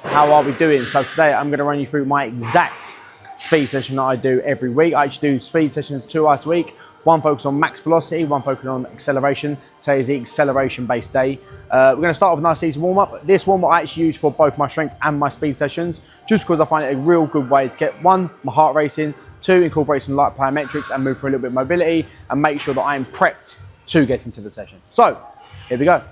How are we doing? So today I'm going to run you through my exact speed session that I do every week. I actually do speed sessions twice a week. One focus on max velocity, one focus on acceleration. Today is the acceleration-based day. We're going to start with a nice easy warm-up. This warm-up I actually use for both my strength and my speed sessions, just because I find it a real good way to get, one, my heart racing, two, incorporate some light plyometrics and move for a little bit of mobility and make sure that I am prepped to get into the session. So, here we go.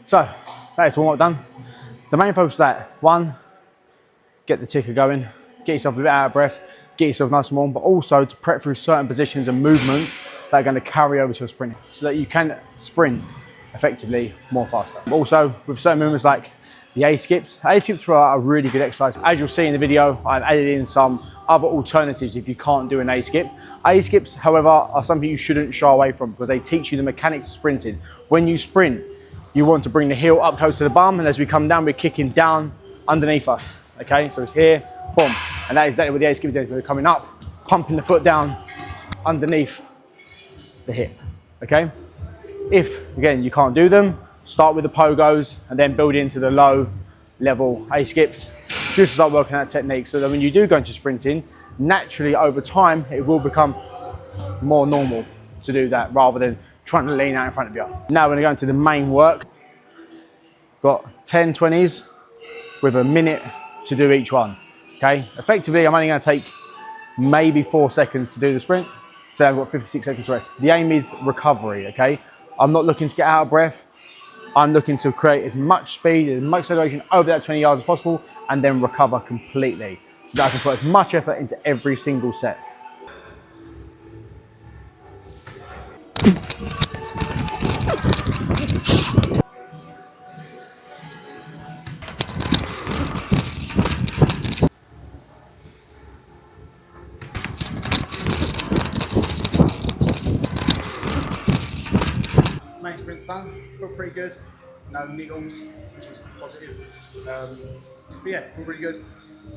So, that is warm-up done. The main focus of that, one, get the ticker going, get yourself a bit out of breath, get yourself nice and warm, but also to prep through certain positions and movements that are going to carry over to your sprint so that you can sprint effectively more faster. Also, with certain movements like the A-skips are a really good exercise. As you'll see in the video, I've added in some other alternatives if you can't do an A-skip. A-skips, however, are something you shouldn't shy away from because they teach you the mechanics of sprinting. When you sprint, you want to bring the heel up close to the bum, and as we come down, we're kicking down underneath us, okay? So it's here, boom, and that is exactly what the A-skip is. We're coming up, pumping the foot down underneath the hip, okay? If, again, you can't do them, start with the pogos and then build into the low level A-skips, just to start working that technique so that when you do go into sprinting, naturally over time, it will become more normal to do that rather than trying to lean out in front of you. Now we're going to go into the main work. Got 10 20s with a minute to do each one. Okay, effectively I'm only going to take maybe 4 seconds to do the sprint, so I've got 56 seconds to rest. The aim is recovery, okay? I'm not looking to get out of breath. I'm looking to create as much speed, as much acceleration over that 20 yards as possible and then recover completely so that I can put as much effort into every single set. Main sprint's done, feel pretty good, no niggles, which is positive. But yeah, feel pretty good.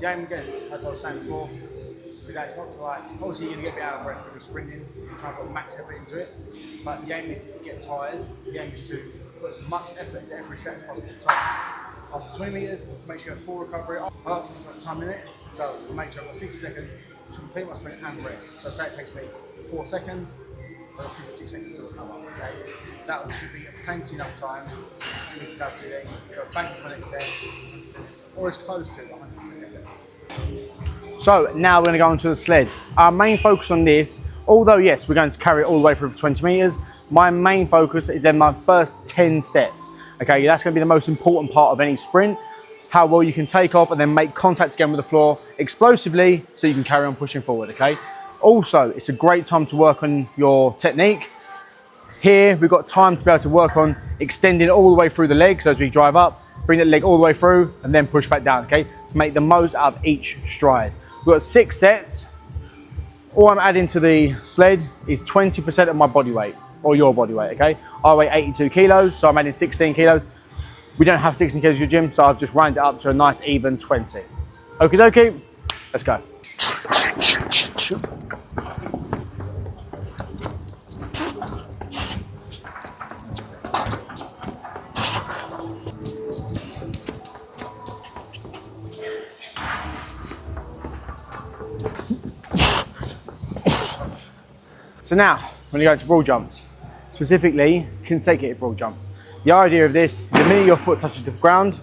The aim again, as I was saying before, it's not to like, obviously you're going to get a bit out of breath when you're sprinting, you're trying to put max effort into it, but the aim is to get tired, the aim is to put as much effort into every set as possible. So after 20 metres, make sure you have full recovery. I like to put time limit, so I'll make sure I've got 60 seconds to complete my sprint and rest. So say it takes me 4 seconds, so 56 seconds to recover, okay? That should be plenty enough time for me to go to then go back to the next set, or as close to 100% effort. So now we're going to go onto the sled. Our main focus on this, although yes, we're going to carry it all the way through for 20 metres, my main focus is in my first 10 steps. Okay, that's going to be the most important part of any sprint. How well you can take off and then make contact again with the floor explosively so you can carry on pushing forward, okay? Also, it's a great time to work on your technique. Here, we've got time to be able to work on extending all the way through the leg. So as we drive up, bring the leg all the way through and then push back down, okay? To make the most out of each stride. We've got 6 sets. All I'm adding to the sled is 20% of my body weight, or your body weight, okay? I weigh 82 kilos, so I'm adding 16 kilos. We don't have 16 kilos in your gym, so I've just rounded it up to a nice even 20. Okie dokie, let's go. So now, when you go to broad jumps, specifically consecutive broad jumps. The idea of this is the minute your foot touches the ground,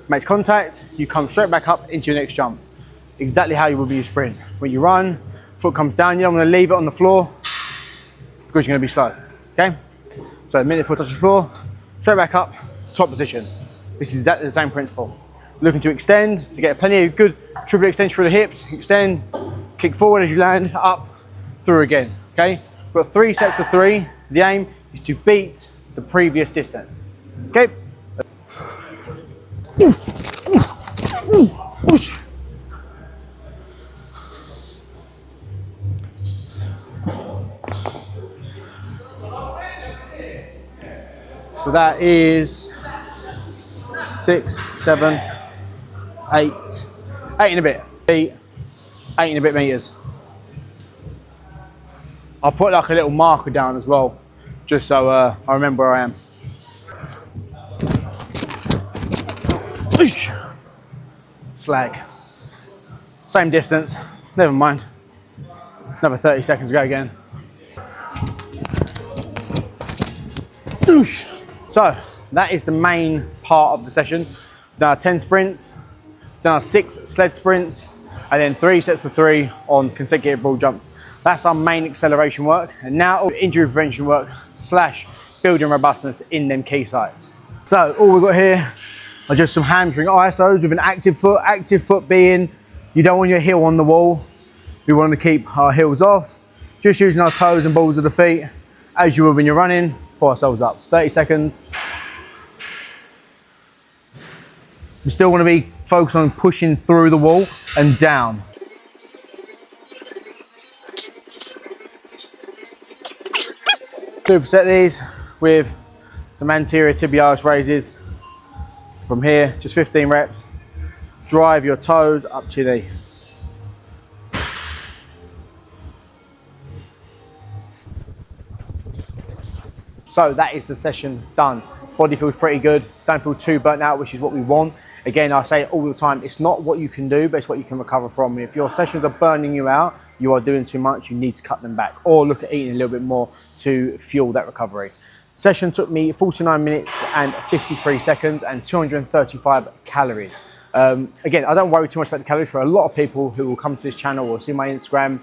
makes contact, you come straight back up into your next jump. Exactly how you would be your sprint. When you run, foot comes down, you don't want to leave it on the floor because you're going to be slow, okay? So the minute foot touches the floor, straight back up, top position. This is exactly the same principle. Looking to extend, to get plenty of good triple extension through the hips, extend, kick forward as you land, up, through again, okay? We've got 3 sets of 3. The aim is to beat the previous distance, okay? So that is 6, 7, 8, 8 and a bit feet, 8 and a bit meters. I'll put like a little marker down as well, just so I remember where I am. Slag. Same distance, never mind. Another 30 seconds to go again. So that is the main part of the session. We've done our 10 sprints, done our 6 sled sprints, and then 3 sets of 3 on consecutive broad jumps. That's our main acceleration work. And now injury prevention work / building robustness in them key sites. So all we've got here are just some hamstring ISOs with an active foot being, you don't want your heel on the wall. We want to keep our heels off, just using our toes and balls of the feet as you would when you're running. Pull ourselves up, 30 seconds. We still want to be focused on pushing through the wall and down. Superset these with some anterior tibialis raises. From here, just 15 reps. Drive your toes up to your knee. So that is the session done. Body feels pretty good. Don't feel too burnt out, which is what we want. Again, I say it all the time, it's not what you can do, but it's what you can recover from. If your sessions are burning you out, you are doing too much, you need to cut them back or look at eating a little bit more to fuel that recovery. Session took me 49 minutes and 53 seconds and 235 calories. Again, I don't worry too much about the calories. For a lot of people who will come to this channel or see my Instagram,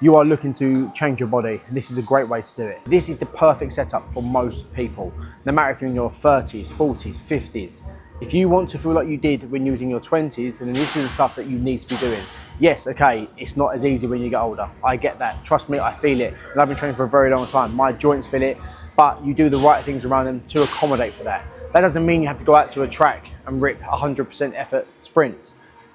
you are looking to change your body. This is a great way to do it. This is the perfect setup for most people, no matter if you're in your 30s, 40s, 50s. If you want to feel like you did when you was in your 20s, then this is the stuff that you need to be doing. Yes, okay, it's not as easy when you get older. I get that. Trust me, I feel it. And I've been training for a very long time. My joints feel it, but you do the right things around them to accommodate for that. That doesn't mean you have to go out to a track and rip 100% effort sprints.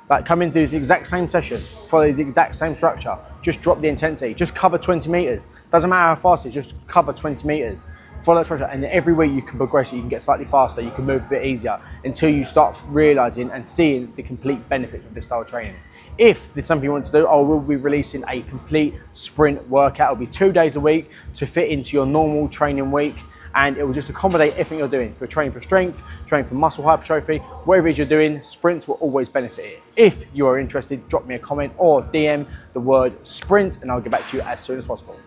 Like, come in, do the exact same session, follow the exact same structure, just drop the intensity, just cover 20 meters. Doesn't matter how fast it is, just cover 20 meters. Follow that structure, and then every week you can progress it, you can get slightly faster, you can move a bit easier until you start realizing and seeing the complete benefits of this style of training. If there's something you want to do, I will be releasing a complete sprint workout. It'll be 2 days a week to fit into your normal training week, and it will just accommodate everything you're doing. If you're training for strength, training for muscle hypertrophy, whatever it is you're doing, sprints will always benefit it. If you are interested, drop me a comment or DM the word sprint and I'll get back to you as soon as possible.